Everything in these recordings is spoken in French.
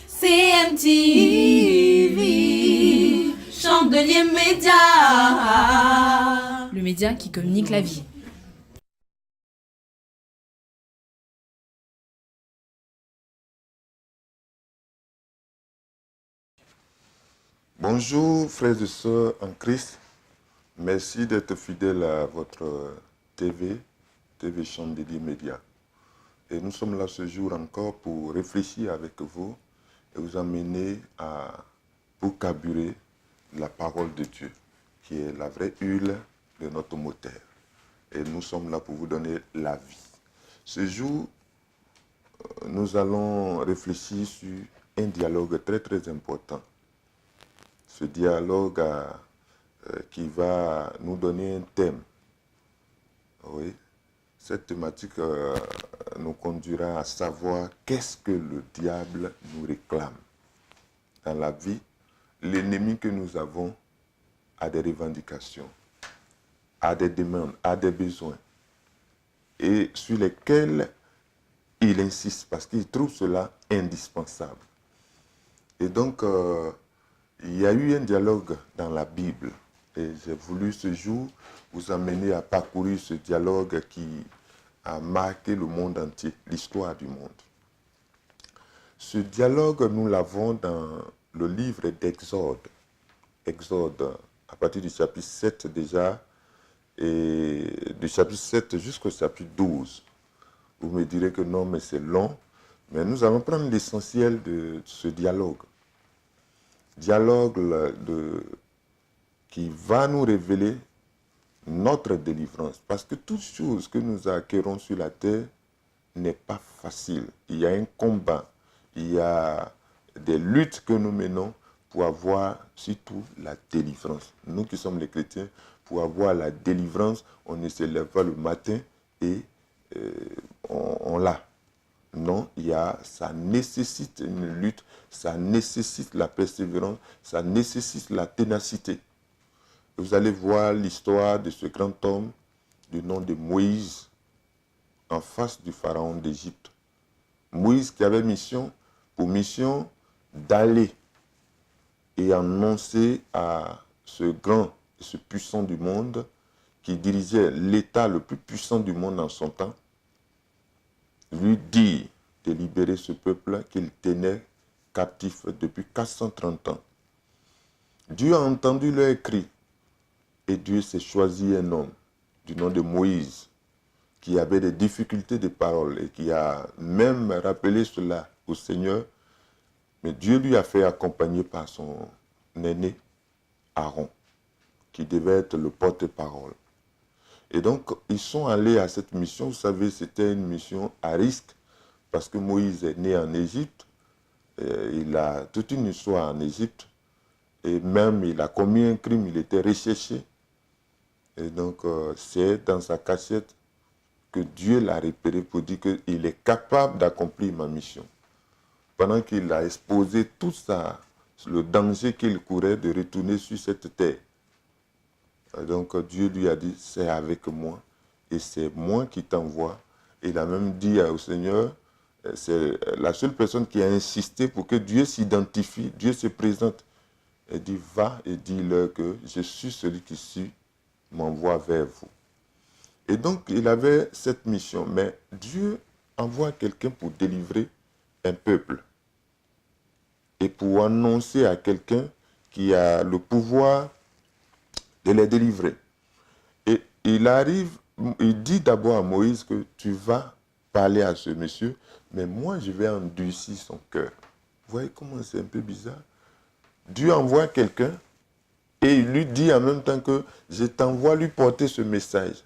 CMTV, Chandelier Média, le média qui communique la vie. Bonjour frères et sœurs en Christ, merci d'être fidèles à votre TV Chandelier Média. Et nous sommes là ce jour encore pour réfléchir avec vous et vous amener pour carburer la parole de Dieu, qui est la vraie huile de notre moteur. Et nous sommes là pour vous donner la vie. Ce jour, nous allons réfléchir sur un dialogue très très important. Ce dialogue qui va nous donner un thème. Oui. Cette thématique nous conduira à savoir qu'est-ce que le diable nous réclame. Dans la vie, l'ennemi que nous avons a des revendications, a des demandes, a des besoins, et sur lesquels il insiste parce qu'il trouve cela indispensable. Et donc, il y a eu un dialogue dans la Bible et j'ai voulu ce jour vous amener à parcourir ce dialogue qui a marqué le monde entier, l'histoire du monde. Ce dialogue, nous l'avons dans le livre d'Exode. Exode, à partir du chapitre 7 déjà, et du chapitre 7 jusqu'au chapitre 12. Vous me direz que non, mais c'est long, mais nous allons prendre l'essentiel de ce dialogue. Dialogue qui va nous révéler notre délivrance. Parce que toute chose que nous acquérons sur la terre n'est pas facile. Il y a un combat, il y a des luttes que nous menons pour avoir surtout la délivrance. Nous qui sommes les chrétiens, pour avoir la délivrance, on ne se lève pas le matin et on l'a. Non, ça nécessite une lutte, ça nécessite la persévérance, ça nécessite la ténacité. Vous allez voir l'histoire de ce grand homme du nom de Moïse en face du pharaon d'Égypte. Moïse qui avait pour mission d'aller et annoncer à ce grand, ce puissant du monde qui dirigeait l'État le plus puissant du monde en son temps, lui dire de libérer ce peuple qu'il tenait captif depuis 430 ans. Dieu a entendu leur cri et Dieu s'est choisi un homme du nom de Moïse qui avait des difficultés de parole et qui a même rappelé cela au Seigneur, mais Dieu lui a fait accompagner par son aîné Aaron qui devait être le porte-parole. Et donc, ils sont allés à cette mission. Vous savez, c'était une mission à risque parce que Moïse est né en Égypte. Il a toute une histoire en Égypte. Et même, il a commis un crime, il était recherché. Et donc, c'est dans sa cachette que Dieu l'a repéré pour dire qu'il est capable d'accomplir ma mission. Pendant qu'il a exposé tout ça, le danger qu'il courait de retourner sur cette terre. Donc Dieu lui a dit, c'est avec moi et c'est moi qui t'envoie. Il a même dit au Seigneur, c'est la seule personne qui a insisté pour que Dieu s'identifie, Dieu se présente. Il dit, va et dis-leur que je suis celui qui m'envoie vers vous. Et donc il avait cette mission, mais Dieu envoie quelqu'un pour délivrer un peuple et pour annoncer à quelqu'un qui a le pouvoir de les délivrer. Et il dit d'abord à Moïse que tu vas parler à ce monsieur, mais moi je vais endurcir son cœur. Vous voyez comment c'est un peu bizarre? Dieu envoie quelqu'un et il lui dit en même temps que je t'envoie lui porter ce message.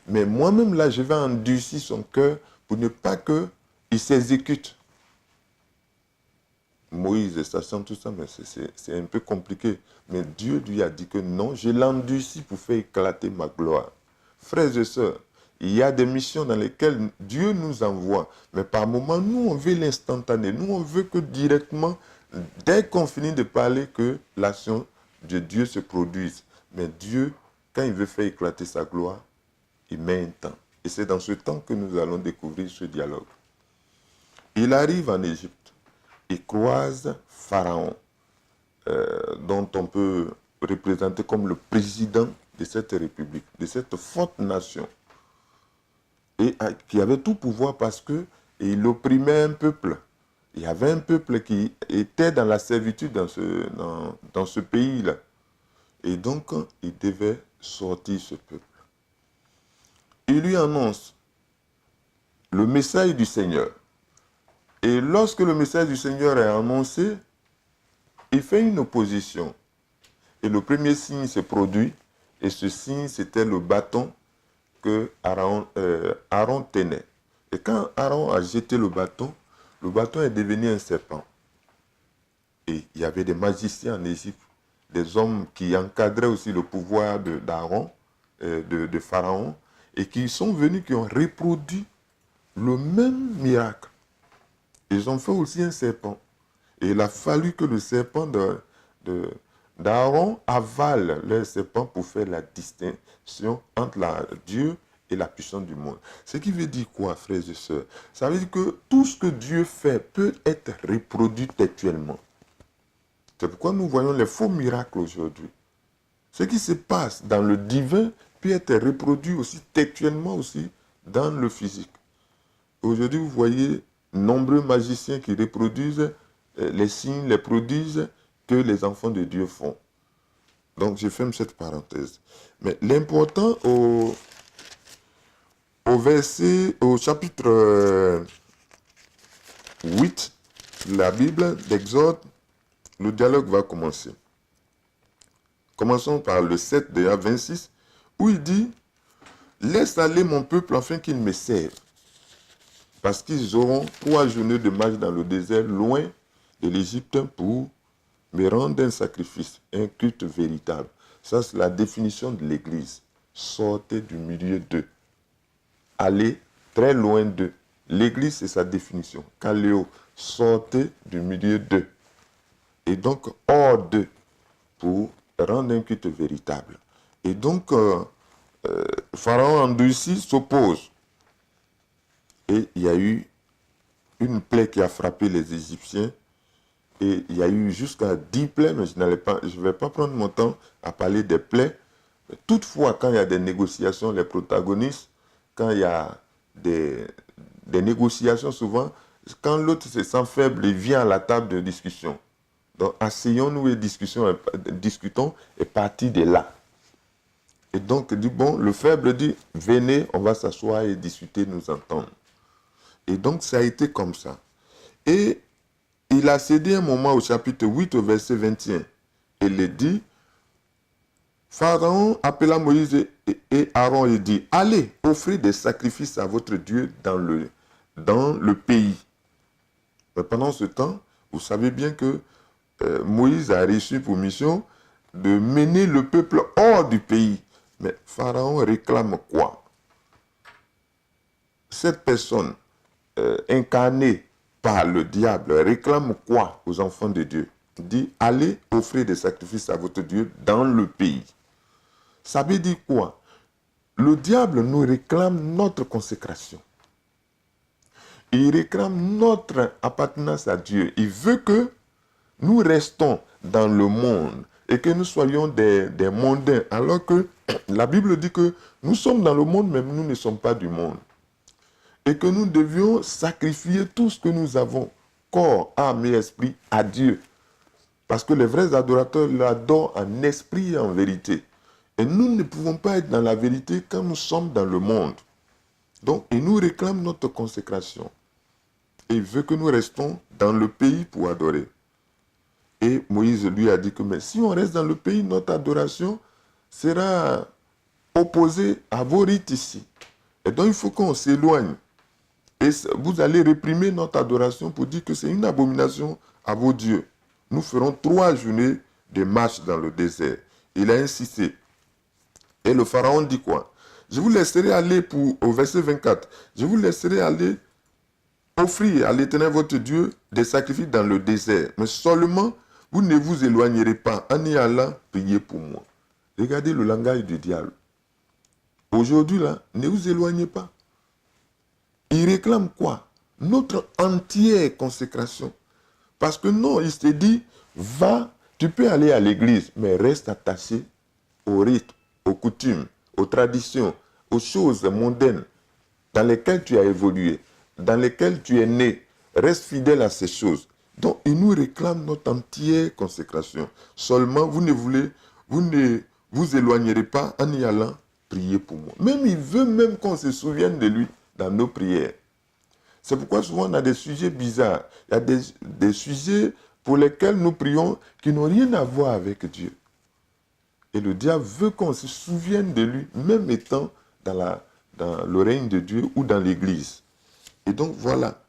Mais moi-même là, je vais endurcir son cœur pour ne pas qu'il s'exécute. Moïse, sachant tout ça, mais c'est un peu compliqué. Mais Dieu lui a dit que non, je l'endurcis pour faire éclater ma gloire. Frères et sœurs, il y a des missions dans lesquelles Dieu nous envoie. Mais par moments, nous, on veut l'instantané. Nous, on veut que directement, dès qu'on finit de parler, que l'action de Dieu se produise. Mais Dieu, quand il veut faire éclater sa gloire, il met un temps. Et c'est dans ce temps que nous allons découvrir ce dialogue. Il arrive en Égypte. il croise Pharaon, dont on peut représenter comme le président de cette république, de cette forte nation, et qui avait tout pouvoir parce que il opprimait un peuple. Il y avait un peuple qui était dans la servitude dans ce pays-là. Et donc, il devait sortir ce peuple. Il lui annonce le message du Seigneur. Et lorsque le message du Seigneur est annoncé, il fait une opposition. Et le premier signe se produit. Et ce signe, c'était le bâton que Aaron tenait. Et quand Aaron a jeté le bâton est devenu un serpent. Et il y avait des magiciens en Égypte, des hommes qui encadraient aussi le pouvoir d'Aaron, de Pharaon, et qui sont venus, qui ont reproduit le même miracle. Ils ont fait aussi un serpent. Et il a fallu que le serpent d'Aaron avale le serpent pour faire la distinction entre Dieu et la puissance du monde. Ce qui veut dire quoi, frères et sœurs? Ça veut dire que tout ce que Dieu fait peut être reproduit textuellement. C'est pourquoi nous voyons les faux miracles aujourd'hui. Ce qui se passe dans le divin peut être reproduit aussi textuellement aussi dans le physique. Aujourd'hui, vous voyez nombreux magiciens qui reproduisent les signes, les prodiges que les enfants de Dieu font. Donc, je ferme cette parenthèse. Mais l'important au chapitre 8 de la Bible d'Exode, le dialogue va commencer. Commençons par le 7 de 26, où il dit « Laisse aller mon peuple afin qu'il me serve, parce qu'ils auront 3 journées de marche dans le désert, loin de l'Égypte, pour me rendre un sacrifice, un culte véritable. » Ça, c'est la définition de l'Église. Sortez du milieu d'eux. Allez très loin d'eux. L'Église, c'est sa définition. Kaléo, sortez du milieu d'eux. Et donc, hors d'eux, pour rendre un culte véritable. Et donc, Pharaon endurci s'oppose. Et il y a eu une plaie qui a frappé les Égyptiens. Et il y a eu jusqu'à 10 plaies, mais je ne vais pas prendre mon temps à parler des plaies. Toutefois, quand il y a des négociations, les protagonistes, quand il y a des négociations, souvent, quand l'autre se sent faible, il vient à la table de discussion. Donc, asseyons-nous et discutons, et partir de là. Et donc, le faible dit, venez, on va s'asseoir et discuter, nous entendre. Et donc, ça a été comme ça. Et il a cédé un moment au chapitre 8, au verset 21. Il dit, Pharaon appela Moïse et Aaron et dit, allez, offrez des sacrifices à votre Dieu dans le pays. Mais pendant ce temps, vous savez bien que Moïse a reçu pour mission de mener le peuple hors du pays. Mais Pharaon réclame quoi? Cette personne incarnée par le diable réclame quoi aux enfants de Dieu? Il dit, allez offrir des sacrifices à votre Dieu dans le pays. Ça veut dire quoi? Le diable nous réclame notre consécration. Il réclame notre appartenance à Dieu. Il veut que nous restons dans le monde et que nous soyons des mondains, alors que la Bible dit que nous sommes dans le monde, mais nous ne sommes pas du monde. Et que nous devions sacrifier tout ce que nous avons, corps, âme et esprit, à Dieu. Parce que les vrais adorateurs l'adorent en esprit et en vérité. Et nous ne pouvons pas être dans la vérité quand nous sommes dans le monde. Donc, il nous réclame notre consécration. Et il veut que nous restons dans le pays pour adorer. Et Moïse lui a dit que mais si on reste dans le pays, notre adoration sera opposée à vos rites ici. Et donc, il faut qu'on s'éloigne. Et vous allez réprimer notre adoration pour dire que c'est une abomination à vos dieux. Nous ferons 3 journées de marche dans le désert. Il a insisté. Et le pharaon dit quoi? Je vous laisserai aller au verset 24. Je vous laisserai aller offrir à l'Éternel votre Dieu des sacrifices dans le désert. Mais seulement, vous ne vous éloignerez pas en y allant prier pour moi. Regardez le langage du diable. Aujourd'hui, là, ne vous éloignez pas. Il réclame quoi? Notre entière consécration. Parce que non, il s'est dit, va, tu peux aller à l'église, mais reste attaché au rythme, aux coutumes, aux traditions, aux choses mondaines dans lesquelles tu as évolué, dans lesquelles tu es né. Reste fidèle à ces choses. Donc, il nous réclame notre entière consécration. Seulement, vous ne vous éloignerez pas en y allant prier pour moi. Même il veut même qu'on se souvienne de lui dans nos prières. C'est pourquoi souvent on a des sujets bizarres. Il y a des sujets pour lesquels nous prions qui n'ont rien à voir avec Dieu. Et le diable veut qu'on se souvienne de lui, même étant dans le règne de Dieu ou dans l'église. Et donc voilà.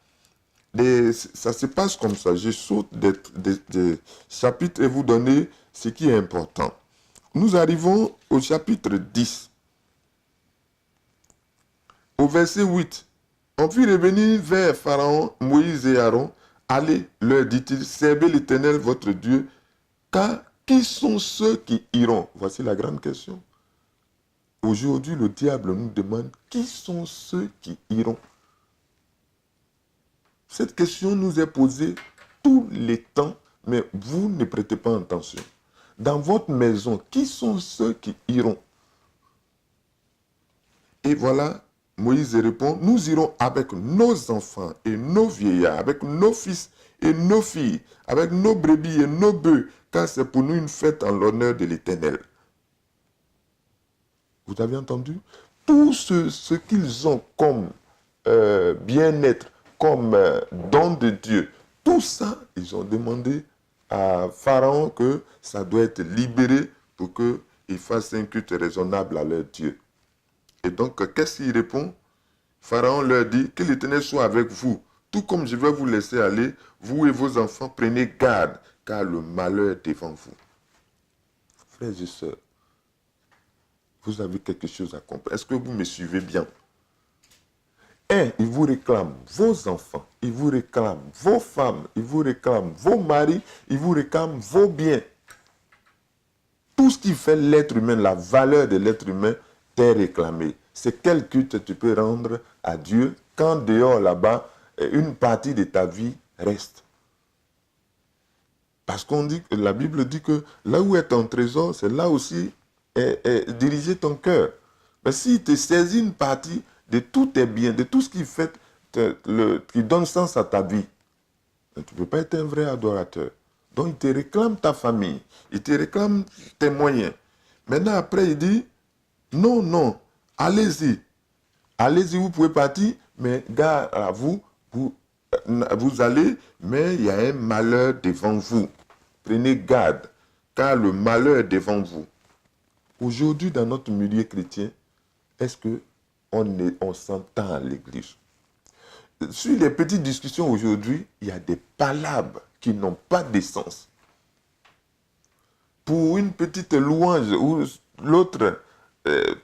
Ça se passe comme ça. Je saute des chapitres et vous donner ce qui est important. Nous arrivons au chapitre 10. Au verset 8. On fit revenir vers Pharaon, Moïse et Aaron. Allez, leur dit-il, servez l'Éternel votre Dieu, car qui sont ceux qui iront? Voici la grande question. Aujourd'hui, le diable nous demande qui sont ceux qui iront. Cette question nous est posée tous les temps, mais vous ne prêtez pas attention. Dans votre maison, qui sont ceux qui iront? Et voilà, Moïse répond, nous irons avec nos enfants et nos vieillards, avec nos fils et nos filles, avec nos brebis et nos bœufs, car c'est pour nous une fête en l'honneur de l'Éternel. Vous avez entendu? Tout ce qu'ils ont comme bien-être, comme don de Dieu, tout ça, ils ont demandé à Pharaon que ça doit être libéré pour qu'ils fassent un culte raisonnable à leur Dieu. Et donc, qu'est-ce qu'il répond? Pharaon leur dit, que l'Éternel soit avec vous, tout comme je vais vous laisser aller, vous et vos enfants, prenez garde, car le malheur est devant vous. Frères et sœurs, vous avez quelque chose à comprendre. Est-ce que vous me suivez bien? Il vous réclame vos enfants, il vous réclame vos femmes, il vous réclame vos maris, il vous réclame vos biens. Tout ce qui fait l'être humain, la valeur de l'être humain, t'est réclamé. C'est quel culte tu peux rendre à Dieu quand dehors là-bas, une partie de ta vie reste. Parce qu'on dit, la Bible dit que là où est ton trésor, c'est là aussi est dirigé ton cœur. Mais s'il te saisit une partie de tous tes biens, de tout ce qui fait, qui donne sens à ta vie, tu ne peux pas être un vrai adorateur. Donc il te réclame ta famille, il te réclame tes moyens. Maintenant après il dit, non, non, allez-y. Allez-y, vous pouvez partir, mais gare à vous, vous allez, mais il y a un malheur devant vous. Prenez garde, car le malheur est devant vous. Aujourd'hui, dans notre milieu chrétien, est-ce qu'on s'entend à l'église? Sur les petites discussions aujourd'hui, il y a des palabres qui n'ont pas de sens. Pour une petite louange où l'autre,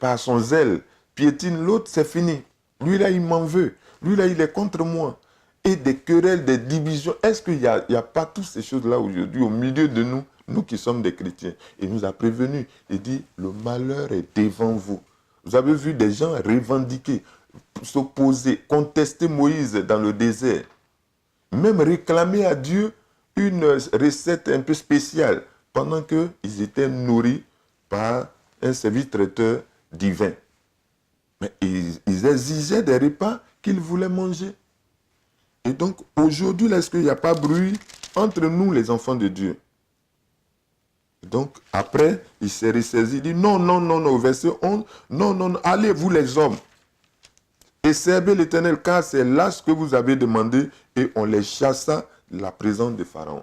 par son zèle, piétine l'autre, c'est fini. Lui là, il m'en veut. Lui là, il est contre moi. Et des querelles, des divisions. Est-ce qu'il n'y a pas toutes ces choses-là aujourd'hui au milieu de nous, nous qui sommes des chrétiens? Il nous a prévenus. Il dit, le malheur est devant vous. Vous avez vu des gens revendiquer, s'opposer, contester Moïse dans le désert. Même réclamer à Dieu une recette un peu spéciale pendant qu'ils étaient nourris par un service traiteur divin. Mais ils exigeaient des repas qu'ils voulaient manger. Et donc, aujourd'hui, est-ce qu'il n'y a pas bruit entre nous, les enfants de Dieu? Donc, après, il s'est ressaisi, il dit, non, non, non, non, au verset 11, non, non, non, allez, vous les hommes, et servez l'Éternel, car c'est là ce que vous avez demandé, et on les chassa de la présence de Pharaon.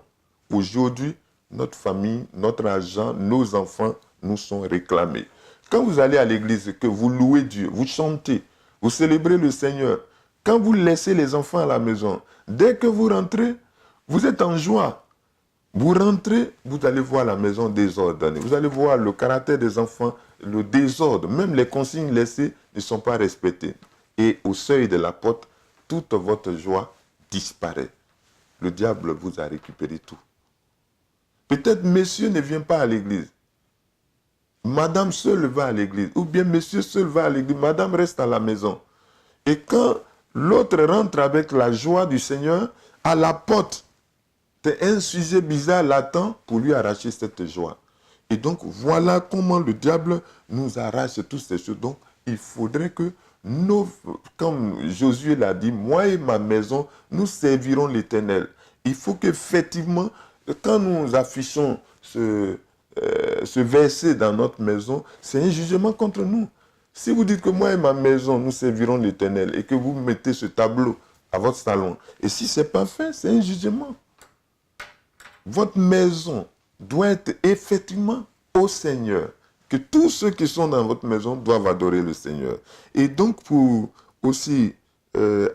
Aujourd'hui, notre famille, notre argent, nos enfants nous sont réclamés. Quand vous allez à l'église, que vous louez Dieu, vous chantez, vous célébrez le Seigneur, quand vous laissez les enfants à la maison, dès que vous rentrez, vous êtes en joie. Vous rentrez, vous allez voir la maison désordonnée. Vous allez voir le caractère des enfants, le désordre. Même les consignes laissées ne sont pas respectées. Et au seuil de la porte, toute votre joie disparaît. Le diable vous a récupéré tout. Peut-être monsieur ne vient pas à l'église. Madame seule va à l'église. Ou bien monsieur seul va à l'église. Madame reste à la maison. Et quand l'autre rentre avec la joie du Seigneur, à la porte, C'était un sujet bizarre, latent, pour lui arracher cette joie. Et donc, voilà comment le diable nous arrache toutes ces choses. Donc, il faudrait que comme Josué l'a dit, moi et ma maison, nous servirons l'Éternel. Il faut qu'effectivement, quand nous affichons ce verset dans notre maison, c'est un jugement contre nous. Si vous dites que moi et ma maison, nous servirons l'Éternel et que vous mettez ce tableau à votre salon, et si ce n'est pas fait, c'est un jugement. Votre maison doit être effectivement au Seigneur. Que tous ceux qui sont dans votre maison doivent adorer le Seigneur. Et donc, pour aussi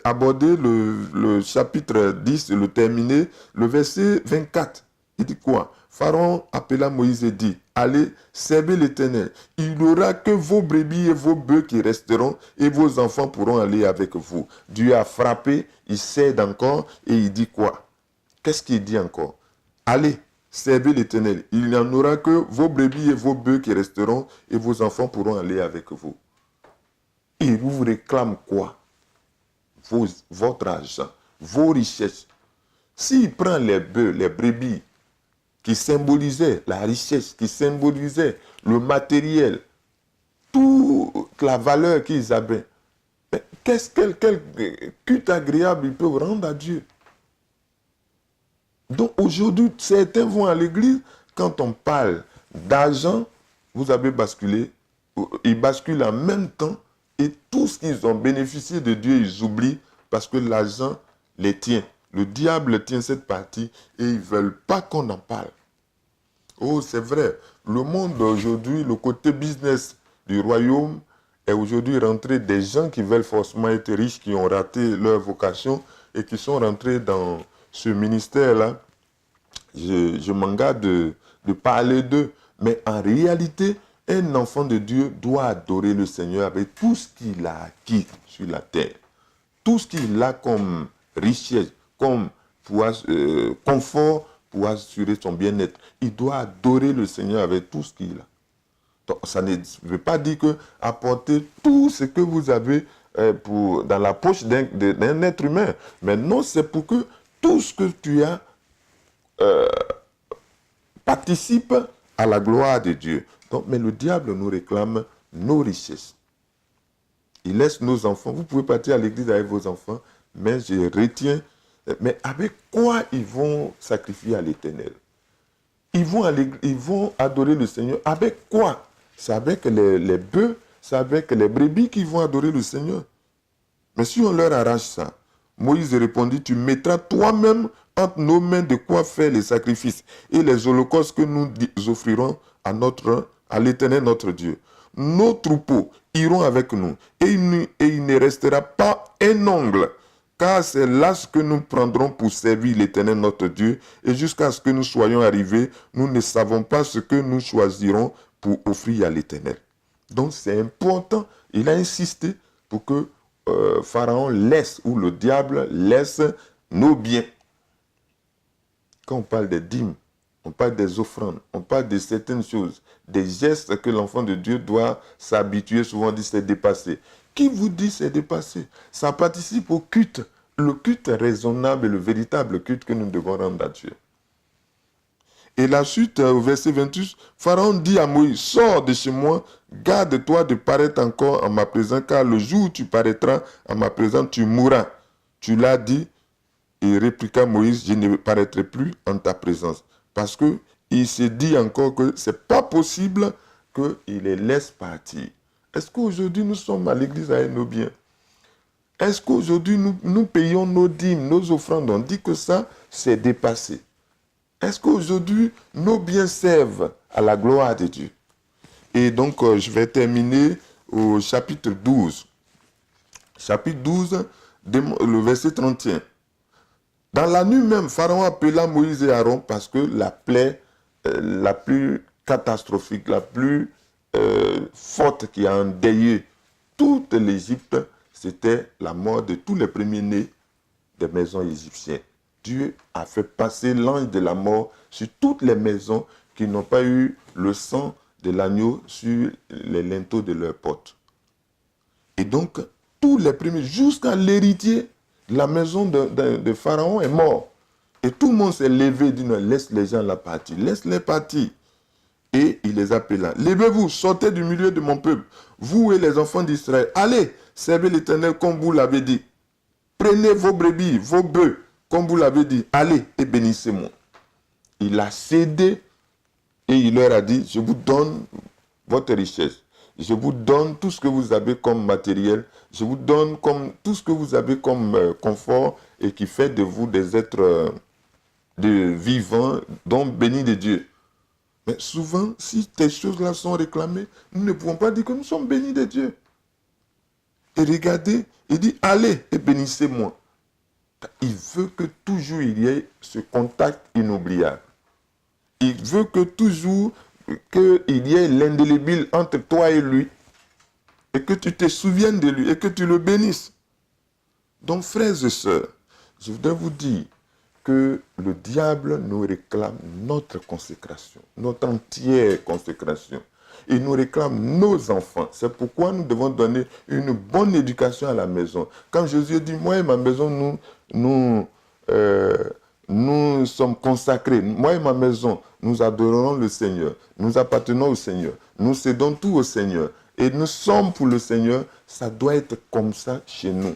aborder le chapitre 10 et le terminer, le verset 24, il dit quoi? Pharaon appela Moïse et dit, allez, servez l'Éternel. Il n'y aura que vos brebis et vos bœufs qui resteront et vos enfants pourront aller avec vous. Dieu a frappé, il cède encore et il dit quoi? Qu'est-ce qu'il dit encore? Allez, servez l'Éternel. Il n'y en aura que vos brebis et vos bœufs qui resteront et vos enfants pourront aller avec vous. Il vous réclame quoi? Votre argent, vos richesses. S'il prend les bœufs, les brebis, qui symbolisaient la richesse, qui symbolisaient le matériel, toute la valeur qu'ils avaient, mais quel culte agréable ils peuvent rendre à Dieu? Donc aujourd'hui, certains vont à l'église, quand on parle d'argent, vous avez basculé, ils basculent en même temps, et tout ce qu'ils ont bénéficié de Dieu, ils oublient, parce que l'argent les tient. Le diable tient cette partie, et ils ne veulent pas qu'on en parle. Oh, c'est vrai, le monde aujourd'hui, le côté business du royaume, est aujourd'hui rentré des gens qui veulent forcément être riches, qui ont raté leur vocation, et qui sont rentrés dans ce ministère-là. Je m'en garde de parler d'eux. Mais en réalité, un enfant de Dieu doit adorer le Seigneur avec tout ce qu'il a acquis sur la terre. Tout ce qu'il a comme richesse, comme confort pour assurer son bien-être. Il doit adorer le Seigneur avec tout ce qu'il a. Donc, ça ne veut pas dire que apporter tout ce que vous avez dans la poche d'un être humain. Mais non, c'est pour que tout ce que tu as participe à la gloire de Dieu. Donc, mais le diable nous réclame nos richesses. Il laisse nos enfants. Vous pouvez partir à l'église avec vos enfants, mais je retiens. Mais avec quoi ils vont sacrifier à l'Éternel? Ils vont adorer le Seigneur. Avec quoi? C'est avec les bœufs, c'est avec les brebis qu'ils vont adorer le Seigneur. Mais si on leur arrache ça, Moïse répondit, tu mettras toi-même entre nos mains de quoi faire les sacrifices et les holocaustes que nous offrirons à l'Éternel notre Dieu. Nos troupeaux iront avec nous et il ne restera pas un ongle, car c'est là ce que nous prendrons pour servir l'Éternel notre Dieu, et jusqu'à ce que nous soyons arrivés, nous ne savons pas ce que nous choisirons pour offrir à l'Éternel. Donc c'est important, il a insisté pour que Pharaon laisse, ou le diable laisse nos biens. Quand on parle des dîmes, on parle des offrandes, on parle de certaines choses, des gestes que l'enfant de Dieu doit s'habituer. Souvent on dit c'est dépassé. Qui vous dit c'est dépassé? Ça participe au culte, le culte raisonnable et le véritable culte que nous devons rendre à Dieu. Et la suite, au verset 28, Pharaon dit à Moïse, sors de chez moi, garde-toi de paraître encore en ma présence, car le jour où tu paraîtras en ma présence, tu mourras. Tu l'as dit, et répliqua Moïse, je ne paraîtrai plus en ta présence. Parce qu'il se dit encore que ce n'est pas possible qu'il les laisse partir. Est-ce qu'aujourd'hui nous sommes à l'église avec nos biens? Est-ce qu'aujourd'hui nous payons nos dîmes, nos offrandes? On dit que ça, c'est dépassé. Est-ce qu'aujourd'hui, nos biens servent à la gloire de Dieu? Et donc, je vais terminer au chapitre 12. Chapitre 12, le verset 31. Dans la nuit même, Pharaon appela Moïse et Aaron parce que la plaie la plus catastrophique, la plus forte qui a endeuillé toute l'Égypte, c'était la mort de tous les premiers-nés des maisons égyptiennes. Dieu a fait passer l'ange de la mort sur toutes les maisons qui n'ont pas eu le sang de l'agneau sur les linteaux de leurs portes. Et donc, tous les premiers, jusqu'à l'héritier de la maison de Pharaon est mort. Et tout le monde s'est levé et dit non, laisse les gens là partir, laisse-les partir. Et il les appela. Levez-vous, sortez du milieu de mon peuple, vous et les enfants d'Israël. Allez, servez l'Éternel comme vous l'avez dit. Prenez vos brebis, vos bœufs, comme vous l'avez dit. Allez et bénissez-moi. Il a cédé et il leur a dit, je vous donne votre richesse. Je vous donne tout ce que vous avez comme matériel. Je vous donne tout ce que vous avez comme confort et qui fait de vous des êtres vivants, donc bénis de Dieu. Mais souvent, si ces choses-là sont réclamées, nous ne pouvons pas dire que nous sommes bénis de Dieu. Et regardez, il dit, allez et bénissez-moi. Il veut que toujours il y ait ce contact inoubliable. Il veut que toujours qu'il y ait l'indélébile entre toi et lui. Et que tu te souviennes de lui et que tu le bénisses. Donc, frères et sœurs, je voudrais vous dire que le diable nous réclame notre consécration, notre entière consécration. Il nous réclame nos enfants. C'est pourquoi nous devons donner une bonne éducation à la maison. Quand Jésus dit, moi et ma maison, nous sommes consacrés. Moi et ma maison, nous adorerons le Seigneur. Nous appartenons au Seigneur. Nous cédons tout au Seigneur. Et nous sommes pour le Seigneur. Ça doit être comme ça chez nous.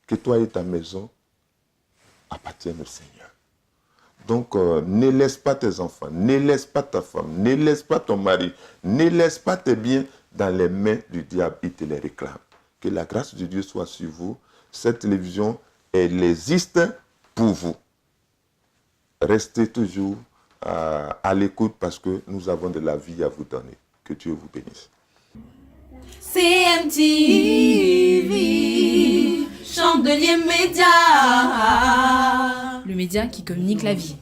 Que toi et ta maison appartiennent au Seigneur. Donc, ne laisse pas tes enfants, ne laisse pas ta femme, ne laisse pas ton mari, ne laisse pas tes biens dans les mains du diable. Il te les réclame. Que la grâce de Dieu soit sur vous. Cette télévision, elle existe pour vous. Restez toujours à l'écoute parce que nous avons de la vie à vous donner. Que Dieu vous bénisse. CMTV, Chandelier Média. Le média qui communique la vie.